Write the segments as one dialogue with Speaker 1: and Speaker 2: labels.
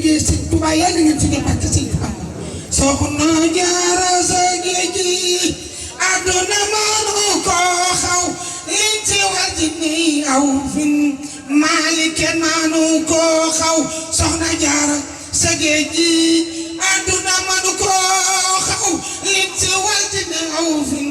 Speaker 1: liggéey Sëñ Tuubaa yàlla ngeen ci def barke Sëñ Tuubaa soxna Jaara sa géej gi àdduna mënu ko xaw liñ ci war ji ni aw fin maali kenn mënu ko xaw soxna Jaara sa géej gi àdduna mënu ko xaw liñ ci war ji ni aw fin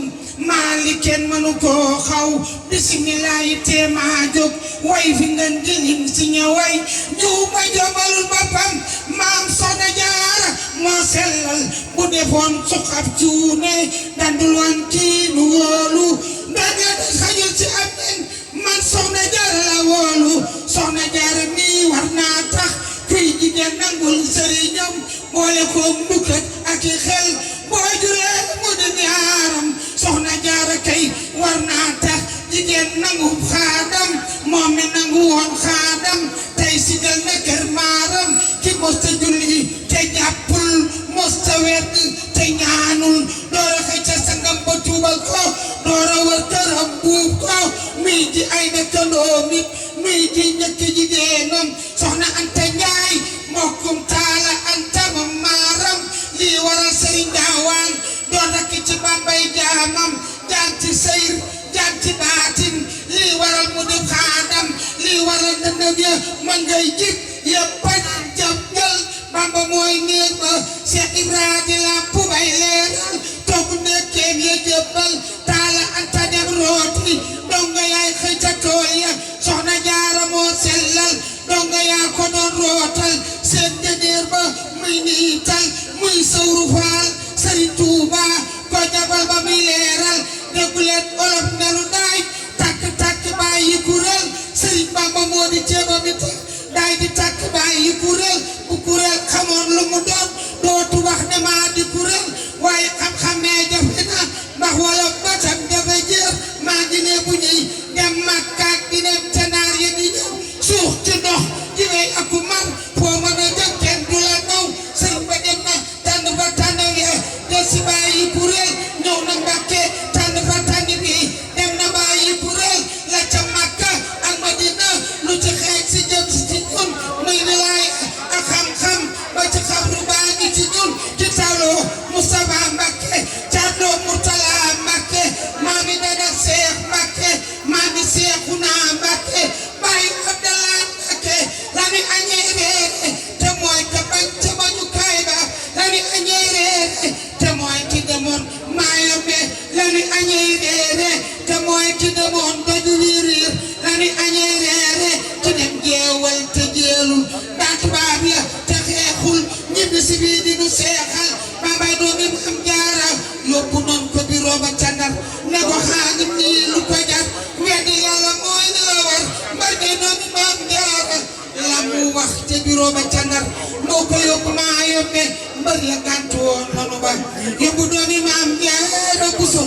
Speaker 1: maali kenn mënu ko xaw bisimilah te maa jóg way fi ngeen jëlim si ñëway juuma jobalul boppam maam soxna Jaara moo sellal bu defoon suxab cuune dandul wan kii nu wóolu ndaga xajul ci am nen man soxna Jaara la wóolu soxna Jaara mi war naa tax kuy jigéen nangul sëriñam boole ko mbukkat ak i xel boo juree mu di ñaaram soxna Jaara kay war naa tax jigéen nangu xaadam moom mi nangu woon xaadam tey sigal na kër maaram ki mosta julli te jàppul mosta wedd te ñaanul doora xëy ca sangam ba tuubal ko doora wër këram buub ko muy ji ay dëkkandoo mi muy ji ñëkk jigéenam soxna Anta Njaay mbokkum taala Anta ma maaram lii waral sëriñ Gaawaan doon rakk ci Bambay jaamam jaan ci sayr jaan ci baatin lii waral mu def xaadam lii waral dëndëm ya ma ngay jib yëpp bañ jab jël Bamba mooy néeg ba Cheikh Ibra di lamp bay leeral togg nekkeem ya jëbbal taala Anta dem rooti donga yaay xëy ca tool ya soxna Jaara moo sellal donga yaa ko doon rootal seen jëneer ba muy niital muy sawru faal Sëriñ Tuuba ko jabal ba muy leeral dégguleen olof nelu daay takk takk bàyyi kuréel Sëriñ Bamba moo di ceeba bi tax daay di takk bàyyi kuréel bu kuréel xamoon lu mu doon dootu wax ne maa di kuréel waaye xam-xamee jafe na ndax wolof ba tam jafe jër maa ngi ne bu ñuy dem Makkaat di dem ca naar yi di ñëw suux ci ndox di wey aku mar foo mën a jëm kenn du la naw sëriñ ba dem na tànn ba tànn yee des si bàyyi kuréel ñëw na Mbàkke tànn ba tànn bi dem na bàyyi kuréel la ca Makka ak Madina lu ci xeej si jëm si ci ñun muy wilaaya ak xam-xam ba ci xabru baa ngi ci ñun ci tawloo Mustafa Mbàkke caadloo Murtala Mbàkke maami dana Seex Mbàkke maami Seexuna Mbàkke bàyyi Abdallah Mbàkke la ni añee reere te mooy ka bañ ca bañu kaay ba la ni añee reere te mooy ki demoon Maayombe la ni añee reere te mooy ki demoon doju riir la ni añee reere ki dem jeewal te jeelul daa tubaab ya te xeexul ñibbi si bii di nu seexal baabay doomi Maam Jaara yóbbu noon ko biro ba ca Ndar ne ko xaadim nii lu ko jar weddi Yàlla mooy li la war mbar de doomi Maam Jaara la mu wax ca biro ba ca Ndar moo ko yóbbu Maayombe mbër ya gàntu woon nanu ba yóbbu doomi Maam Jaara Buso